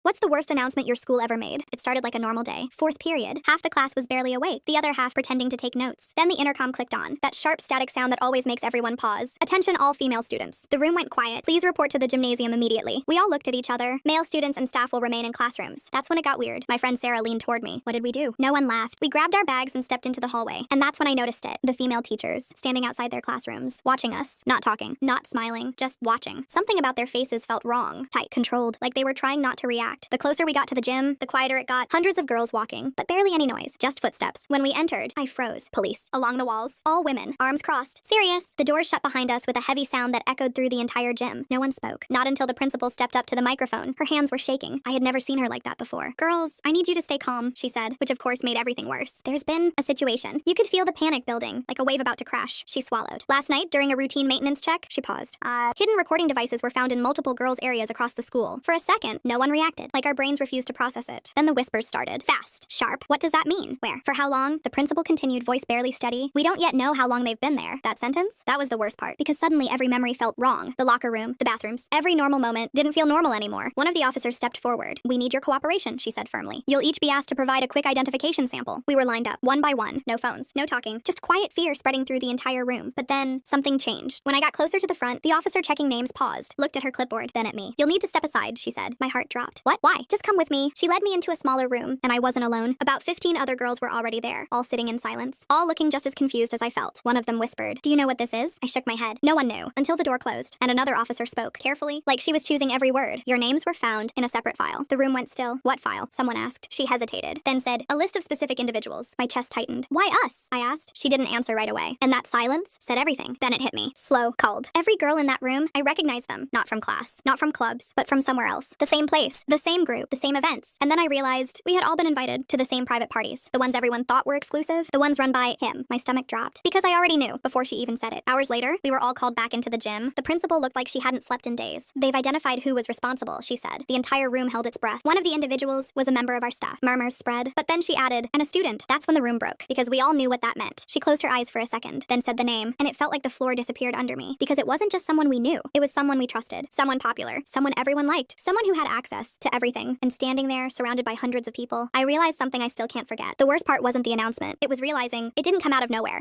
What's the worst announcement your school ever made? It started like a normal day. Fourth period. Half the class was barely awake, the other half pretending to take notes. Then the intercom clicked on, that sharp static sound that always makes everyone pause. Attention all female students. The room went quiet. Please report to the gymnasium immediately. We all looked at each other. Male students and staff will remain in classrooms. That's when it got weird. My friend Sarah leaned toward me. What did we do? No one laughed. We grabbed our bags and stepped into the hallway. And that's when I noticed it. The female teachers, standing outside their classrooms, watching us, not talking, not smiling, just watching. Something about their faces felt wrong, tight, controlled, like they were trying not to react. The closer we got to the gym, the quieter it got. Hundreds of girls walking, but barely any noise, just footsteps. When we entered, I froze. Police. Along the walls. All women. Arms crossed. Serious. The doors shut behind us with a heavy sound that echoed through the entire gym. No one spoke. Not until the principal stepped up to the microphone. Her hands were shaking. I had never seen her like that before. Girls, I need you to stay calm, she said, which of course made everything worse. There's been a situation. You could feel the panic building, like a wave about to crash. She swallowed. Last night, during a routine maintenance check, she paused. Hidden recording devices were found in multiple girls' areas across the school. For a second, no one reacted, like our brains refused to process it. Then the whispers started. Fast. Sharp. What does that mean? Where? For how long? The principal continued, voice barely steady. We don't yet know how long they've been there. That sentence? That was the worst part, because suddenly every memory felt wrong. The locker room, the bathrooms, every normal moment didn't feel normal anymore. One of the officers stepped forward. We need your cooperation, she said firmly. You'll each be asked to provide a quick identification sample. We were lined up, one by one. No phones, no talking, just quiet fear spreading through the entire room. But then, something changed. When I got closer to the front, the officer checking names paused, looked at her clipboard, then at me. You'll need to step aside, she said. My heart dropped. What? Why? Just come with me. She led me into a smaller room, and I wasn't alone. About 15 other girls were already there, all sitting in silence, all looking just as confused as I felt. One of them whispered, "Do you know what this is?" I shook my head. No one knew, until the door closed, and another officer spoke, carefully, like she was choosing every word. Your names were found in a separate file. The room went still. What file? Someone asked. She hesitated, then said, "A list of specific individuals." My chest tightened. Why us? I asked. She didn't answer right away, and that silence said everything. Then it hit me. Slow, cold. Every girl in that room, I recognized them, not from class, not from clubs, but from somewhere else. The same place, the same group, the same events. And then I realized we had all been invited to the same private parties. The ones everyone thought were exclusive, the ones run by him. My stomach dropped, because I already knew before she even said it. Hours later, we were all called back into the gym. The principal looked like she hadn't slept in days. They've identified who was responsible, she said. The entire room held its breath. One of the individuals was a member of our staff. Murmurs spread, but then she added, "and a student." That's when the room broke, because we all knew what that meant. She closed her eyes for a second, then said the name, and it felt like the floor disappeared under me, because it wasn't just someone we knew. It was someone we trusted, someone popular, someone everyone liked, someone who had access to everything. And standing there, surrounded by hundreds of people, I realized something I still can't forget. The worst part wasn't the announcement. It was realizing it didn't come out of nowhere.